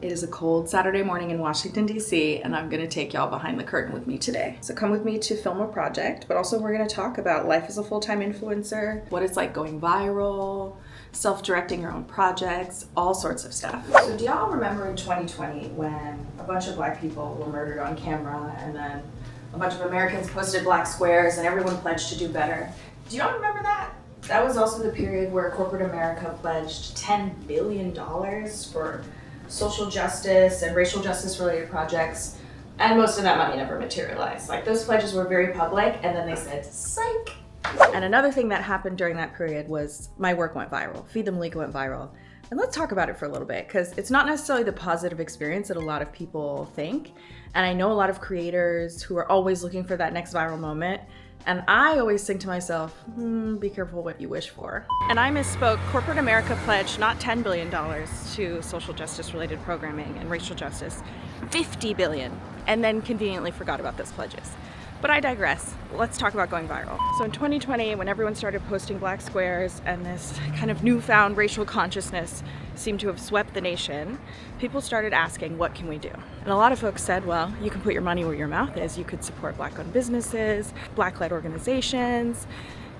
It is a cold Saturday morning in Washington, D.C., and I'm going to take y'all behind the curtain with me today. So come with me to film a project, but also we're going to talk about life as a full-time influencer, what it's like going viral, self-directing your own projects, all sorts of stuff. So do y'all remember in 2020 when a bunch of Black people were murdered on camera and then a bunch of Americans posted black squares and everyone pledged to do better? Do y'all remember that? That was also the period where corporate America pledged $10 billion for social justice and racial justice related projects, and most of that money never materialized. Like, those pledges were very public and then they said, psych. And another thing that happened during that period was my work went viral. Feed the Malika went viral. And let's talk about it for a little bit, because it's not necessarily the positive experience that a lot of people think. And I know a lot of creators who are always looking for that next viral moment. And I always think to myself, be careful what you wish for. And I misspoke. Corporate America pledged not $10 billion to social justice related programming and racial justice, $50 billion, and then conveniently forgot about those pledges. But I digress. Let's talk about going viral. So in 2020, when everyone started posting black squares and this kind of newfound racial consciousness seemed to have swept the nation, people started asking, what can we do? And a lot of folks said, well, you can put your money where your mouth is. You could support Black-owned businesses, Black-led organizations.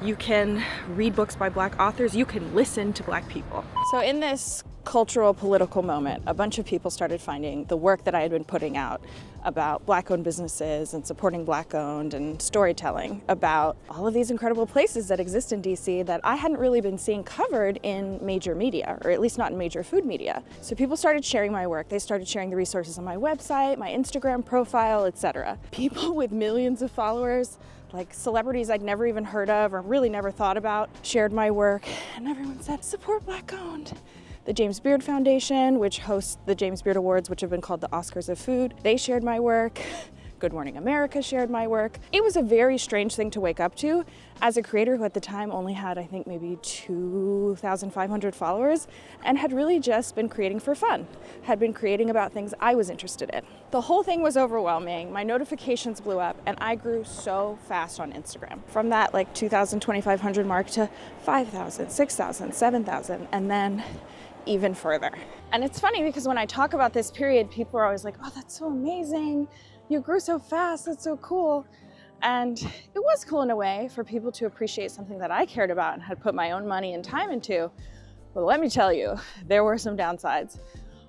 You can read books by Black authors. You can listen to Black people. So in this cultural political moment, a bunch of people started finding the work that I had been putting out about Black-owned businesses and supporting Black-owned and storytelling about all of these incredible places that exist in DC that I hadn't really been seeing covered in major media, or at least not in major food media. So people started sharing my work. They started sharing the resources on my website, my Instagram profile, etc. People with millions of followers, like celebrities I'd never even heard of or really never thought about, shared my work, and everyone said, support Black-owned. The James Beard Foundation, which hosts the James Beard Awards, which have been called the Oscars of food, they shared my work. Good Morning America shared my work. It was a very strange thing to wake up to as a creator who at the time only had, I think, maybe 2,500 followers and had really just been creating for fun, had been creating about things I was interested in. The whole thing was overwhelming. My notifications blew up and I grew so fast on Instagram. From that like 2,000, 2,500 mark to 5,000, 6,000, 7,000, and then even further. And it's funny because when I talk about this period, people are always like, oh, that's so amazing. You grew so fast, that's so cool. And it was cool in a way for people to appreciate something that I cared about and had put my own money and time into. But let me tell you, there were some downsides.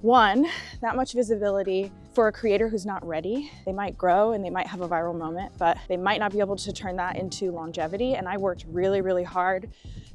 One, that much visibility for a creator who's not ready. They might grow and they might have a viral moment, but they might not be able to turn that into longevity. And I worked really, really hard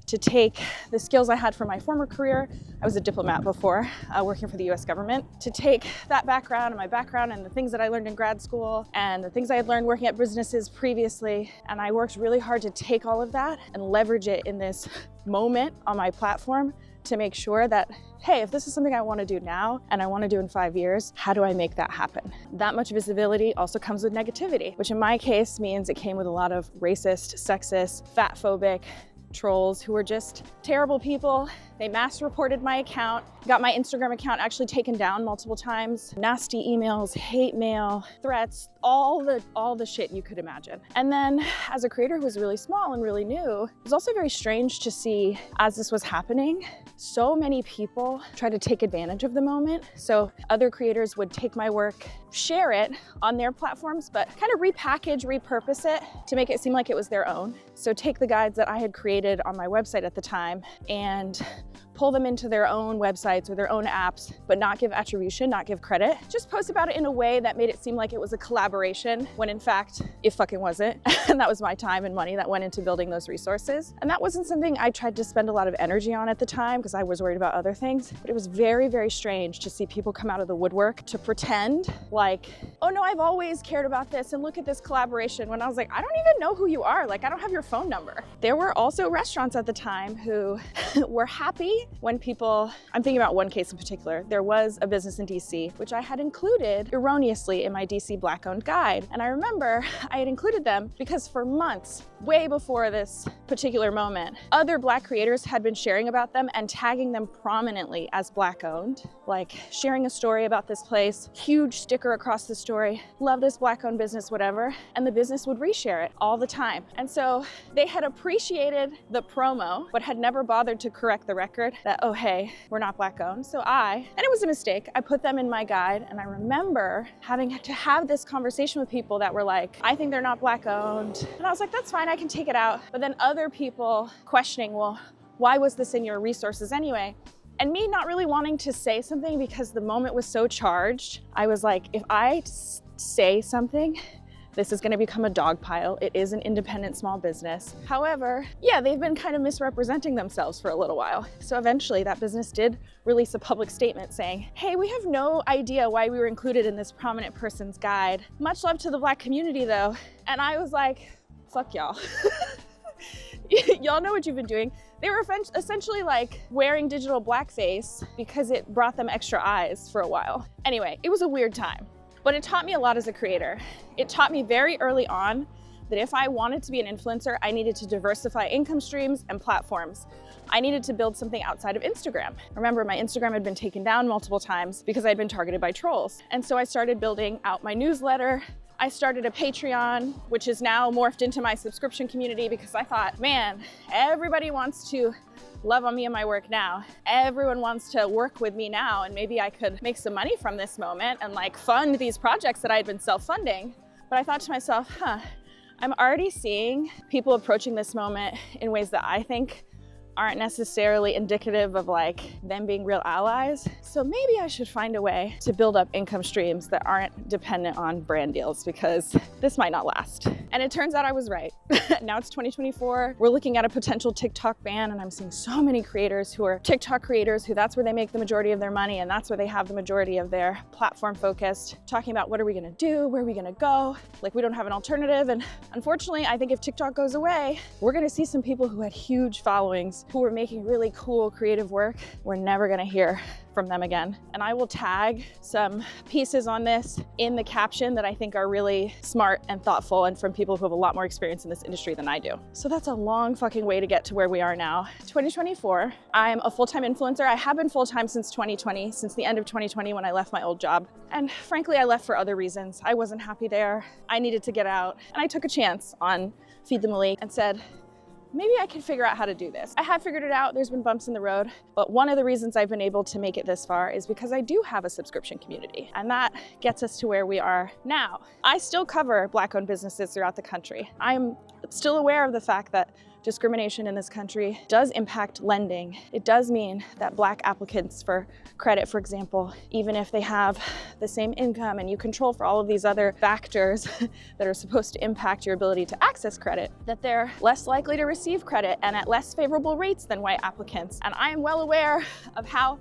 to take the skills I had from my former career. I was a diplomat before, working for the US government, to take that background and my background and the things that I learned in grad school and the things I had learned working at businesses previously. And I worked really hard to take all of that and leverage it in this moment on my platform to make sure that, hey, if this is something I want to do now and I want to do in 5 years, how do I make that happen? That much visibility also comes with negativity, which in my case means it came with a lot of racist, sexist, fat-phobic trolls who were just terrible people. They mass reported my account, got my Instagram account actually taken down multiple times. Nasty emails, hate mail, threats, all the shit you could imagine. And then as a creator who was really small and really new, it was also very strange to see as this was happening, so many people try to take advantage of the moment. So other creators would take my work, share it on their platforms, but kind of repackage, repurpose it to make it seem like it was their own. So take the guides that I had created on my website at the time and pull them into their own websites or their own apps, but not give attribution, not give credit. Just post about it in a way that made it seem like it was a collaboration, when in fact, it fucking wasn't. And that was my time and money that went into building those resources. And that wasn't something I tried to spend a lot of energy on at the time because I was worried about other things. But it was very, very strange to see people come out of the woodwork to pretend like, oh no, I've always cared about this and look at this collaboration, when I was like, I don't even know who you are. Like, I don't have your phone number. There were also restaurants at the time who were happy when people, I'm thinking about one case in particular, there was a business in DC, which I had included erroneously in my DC Black-owned guide. And I remember I had included them because for months, way before this particular moment, other Black creators had been sharing about them and tagging them prominently as Black-owned, like sharing a story about this place, huge sticker across the story, love this Black-owned business, whatever, and the business would reshare it all the time. And so they had appreciated the promo, but had never bothered to correct the record that, oh, hey, we're not Black owned. So and it was a mistake, I put them in my guide. And I remember having to have this conversation with people that were like, I think they're not Black owned. And I was like, that's fine, I can take it out. But then other people questioning, well, why was this in your resources anyway? And me not really wanting to say something because the moment was so charged. I was like, if I say something, this is gonna become a dog pile. It is an independent small business. However, yeah, they've been kind of misrepresenting themselves for a little while. So eventually that business did release a public statement saying, hey, we have no idea why we were included in this prominent person's guide. Much love to the Black community though. And I was like, fuck y'all. Y'all know what you've been doing. They were essentially like wearing digital blackface because it brought them extra eyes for a while. Anyway, it was a weird time. But it taught me a lot as a creator. It taught me very early on that if I wanted to be an influencer, I needed to diversify income streams and platforms. I needed to build something outside of Instagram. Remember, my Instagram had been taken down multiple times because I'd been targeted by trolls. And so I started building out my newsletter. I started a Patreon, which is now morphed into my subscription community because I thought, man, everybody wants to love on me and my work now. Everyone wants to work with me now, and maybe I could make some money from this moment and like fund these projects that I had been self-funding. But I thought to myself, I'm already seeing people approaching this moment in ways that I think aren't necessarily indicative of like them being real allies. So maybe I should find a way to build up income streams that aren't dependent on brand deals because this might not last. And it turns out I was right. Now it's 2024. We're looking at a potential TikTok ban, and I'm seeing so many creators who are TikTok creators who that's where they make the majority of their money and that's where they have the majority of their platform focused, talking about what are we gonna do, where are we gonna go? Like we don't have an alternative. And unfortunately, I think if TikTok goes away, we're gonna see some people who had huge followings who were making really cool creative work. We're never gonna hear from them again. And I will tag some pieces on this in the caption that I think are really smart and thoughtful and from people who have a lot more experience in this industry than I do. So that's a long fucking way to get to where we are now. 2024, I'm a full-time influencer. I have been full-time since 2020, since the end of 2020 when I left my old job. And frankly, I left for other reasons. I wasn't happy there. I needed to get out. And I took a chance on Feed the Malik and said, maybe I can figure out how to do this. I have figured it out. There's been bumps in the road, but one of the reasons I've been able to make it this far is because I do have a subscription community, and that gets us to where we are now. I still cover Black-owned businesses throughout the country. I'm still aware of the fact that discrimination in this country does impact lending. It does mean that Black applicants for credit, for example, even if they have the same income and you control for all of these other factors that are supposed to impact your ability to access credit, that they're less likely to receive credit and at less favorable rates than white applicants. And I am well aware of how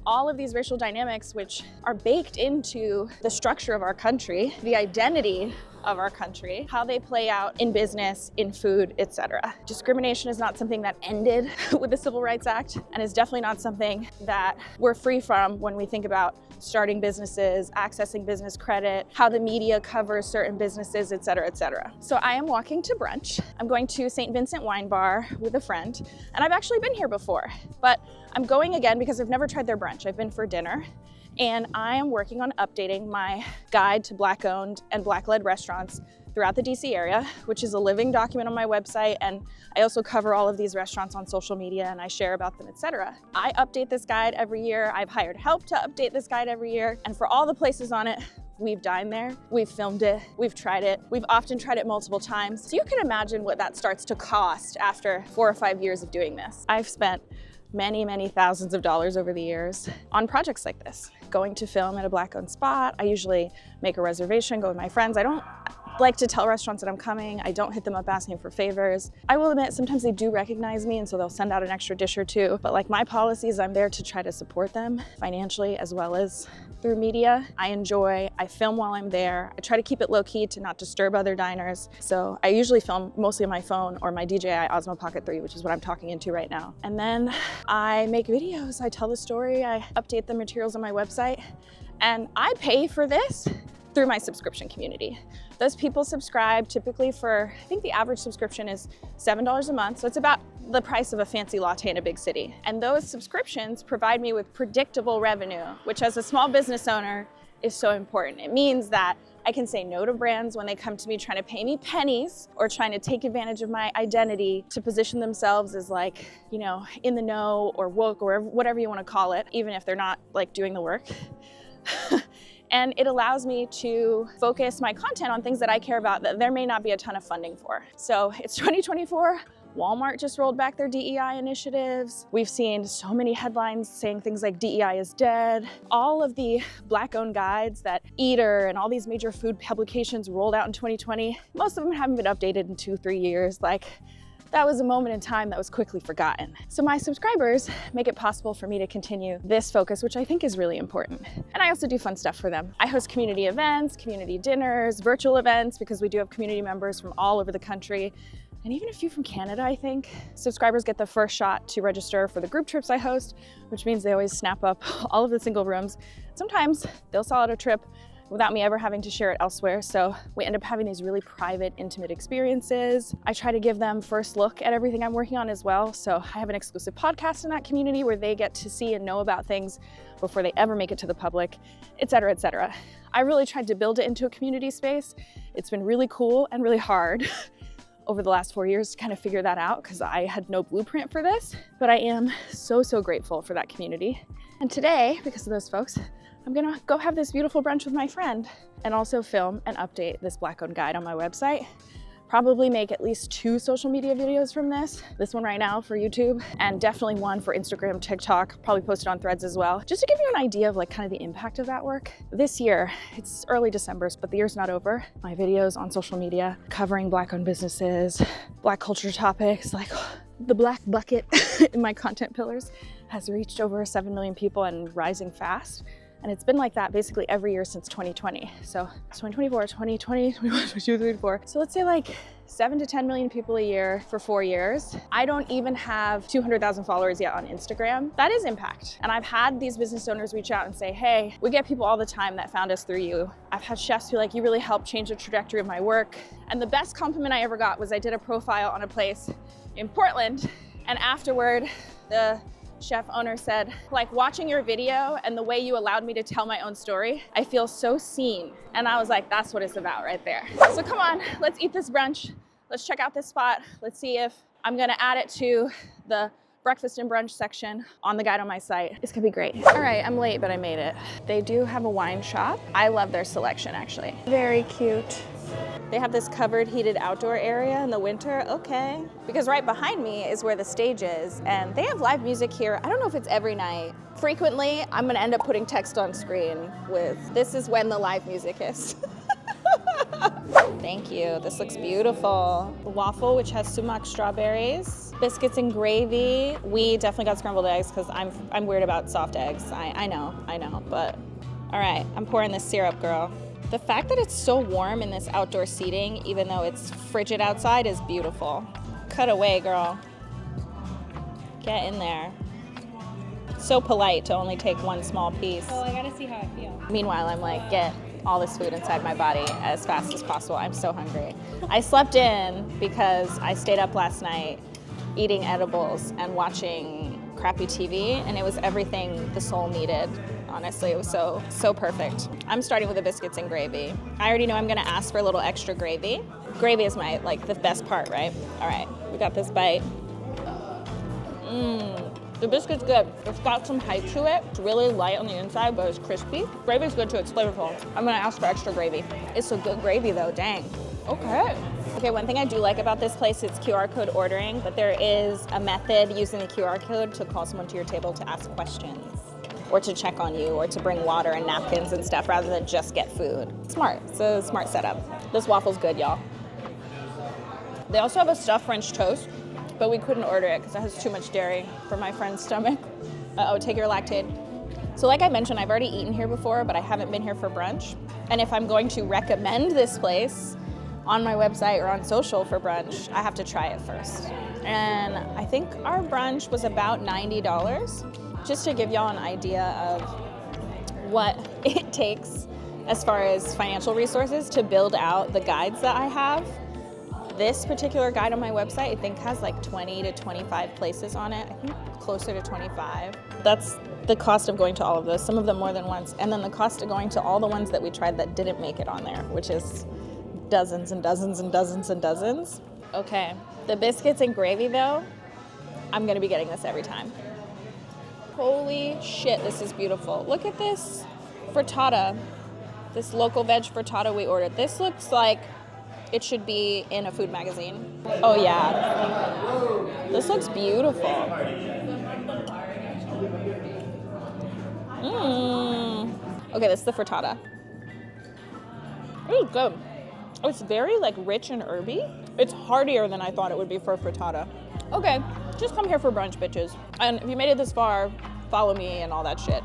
all of these racial dynamics, which are baked into the structure of our country, the identity of our country, how they play out in business, in food, etc. Discrimination is not something that ended with the Civil Rights Act, and is definitely not something that we're free from when we think about starting businesses, accessing business credit, how the media covers certain businesses, etc., etc. So I am walking to brunch. I'm going to St. Vincent Wine Bar with a friend, and I've actually been here before, but I'm going again because I've never tried their brunch. I've been for dinner. And I am working on updating my guide to Black-owned and Black-led restaurants throughout the DC area, which is a living document on my website. And I also cover all of these restaurants on social media and I share about them, etc. I update this guide every year. I've hired help to update this guide every year. And for all the places on it, we've dined there, we've filmed it, we've tried it. We've often tried it multiple times. So you can imagine what that starts to cost after 4 or 5 years of doing this. I've spent many thousands of dollars over the years on projects like this. Going to film at a Black-owned spot, I usually make a reservation, go with my friends. I don't like to tell restaurants that I'm coming. I don't hit them up asking for favors. I will admit, sometimes they do recognize me and so they'll send out an extra dish or two. But like my policy is I'm there to try to support them financially as well as through media. I film while I'm there. I try to keep it low key to not disturb other diners. So I usually film mostly on my phone or my DJI Osmo Pocket 3, which is what I'm talking into right now. And then I make videos, I tell the story, I update the materials on my website, and I pay for this through my subscription community. Those people subscribe typically for, I think the average subscription is $7 a month. So it's about the price of a fancy latte in a big city. And those subscriptions provide me with predictable revenue, which as a small business owner is so important. It means that I can say no to brands when they come to me trying to pay me pennies or trying to take advantage of my identity to position themselves as like, you know, in the know or woke or whatever you want to call it, even if they're not like doing the work. And it allows me to focus my content on things that I care about that there may not be a ton of funding for. So it's 2024. Walmart just rolled back their DEI initiatives. We've seen so many headlines saying things like DEI is dead. All of the Black-owned guides that Eater and all these major food publications rolled out in 2020, most of them haven't been updated in 2-3 years. Like, that was a moment in time that was quickly forgotten. So my subscribers make it possible for me to continue this focus, which I think is really important. And I also do fun stuff for them. I host community events, community dinners, virtual events, because we do have community members from all over the country, and even a few from Canada, I think. Subscribers get the first shot to register for the group trips I host, which means they always snap up all of the single rooms. Sometimes they'll sell out a trip without me ever having to share it elsewhere. So we end up having these really private, intimate experiences. I try to give them first look at everything I'm working on as well. So I have an exclusive podcast in that community where they get to see and know about things before they ever make it to the public, et cetera, et cetera. I really tried to build it into a community space. It's been really cool and really hard over the last 4 years to kind of figure that out because I had no blueprint for this, but I am so, so grateful for that community. And today, because of those folks, I'm gonna go have this beautiful brunch with my friend and also film and update this Black-owned guide on my website. Probably make at least 2 social media videos from this one right now for YouTube, and definitely one for Instagram, TikTok, probably post it on Threads as well, just to give you an idea of like kind of the impact of that work. This year, it's early December, but the year's not over. My videos on social media covering Black-owned businesses, Black culture topics, like the Black bucket in my content pillars has reached over 7 million people and rising fast. And it's been like that basically every year since 2020. So it's 2024, 2020, 21, 22, 24. So let's say like 7 to 10 million people a year for 4 years. I don't even have 200,000 followers yet on Instagram. That is impact. And I've had these business owners reach out and say, hey, we get people all the time that found us through you. I've had chefs who like, you really helped change the trajectory of my work. And the best compliment I ever got was I did a profile on a place in Portland. And afterward, the chef owner said, like, watching your video and the way you allowed me to tell my own story, I feel so seen. And I was like, that's what it's about right there. So come on, let's eat this brunch. Let's check out this spot. Let's see if I'm gonna add it to the breakfast and brunch section on the guide on my site. It's gonna be great. All right, I'm late, but I made it. They do have a wine shop. I love their selection, actually. Very cute. They have this covered heated outdoor area in the winter, okay. Because right behind me is where the stage is, and they have live music here. I don't know if it's every night. Frequently, I'm gonna end up putting text on screen with, this is when the live music is. Thank you, this looks beautiful. The waffle, which has sumac strawberries, biscuits and gravy. We definitely got scrambled eggs because I'm weird about soft eggs. I know, but all right, I'm pouring this syrup, girl. The fact that it's so warm in this outdoor seating, even though it's frigid outside, is beautiful. Cut away, girl. Get in there. So polite to only take one small piece. Oh, I gotta see how I feel. Meanwhile, I'm like, get all this food inside my body as fast as possible. I'm so hungry. I slept in because I stayed up last night eating edibles and watching crappy TV, and it was everything the soul needed. Honestly, it was so perfect. I'm starting with the biscuits and gravy. I already know I'm gonna ask for a little extra gravy. Gravy is my, like, the best part, right? All right, we got this bite. The biscuit's good. It's got some height to it. It's really light on the inside, but it's crispy. Gravy's good too, it's flavorful. I'm gonna ask for extra gravy. It's a good gravy though, dang. Okay, one thing I do like about this place is QR code ordering, but there is a method using the QR code to call someone to your table to ask questions, or to check on you, or to bring water and napkins and stuff rather than just get food. Smart, it's a smart setup. This waffle's good, y'all. They also have a stuffed French toast, but we couldn't order it because it has too much dairy for my friend's stomach. Uh-oh, take your Lactaid. So like I mentioned, I've already eaten here before, but I haven't been here for brunch. And if I'm going to recommend this place on my website or on social for brunch, I have to try it first. And I think our brunch was about $90, just to give y'all an idea of what it takes as far as financial resources to build out the guides that I have. This particular guide on my website, I think has like 20 to 25 places on it. I think closer to 25. That's the cost of going to all of those, some of them more than once. And then the cost of going to all the ones that we tried that didn't make it on there, which is dozens and dozens and dozens and dozens. Okay, the biscuits and gravy though, I'm gonna be getting this every time. Holy shit, this is beautiful. Look at this frittata, this local veg frittata we ordered. This looks like it should be in a food magazine. Oh yeah, this looks beautiful. Okay, this is the frittata. Ooh, good. It's very like rich and herby. It's heartier than I thought it would be for a frittata. Okay, just come here for brunch, bitches. And if you made it this far, follow me and all that shit.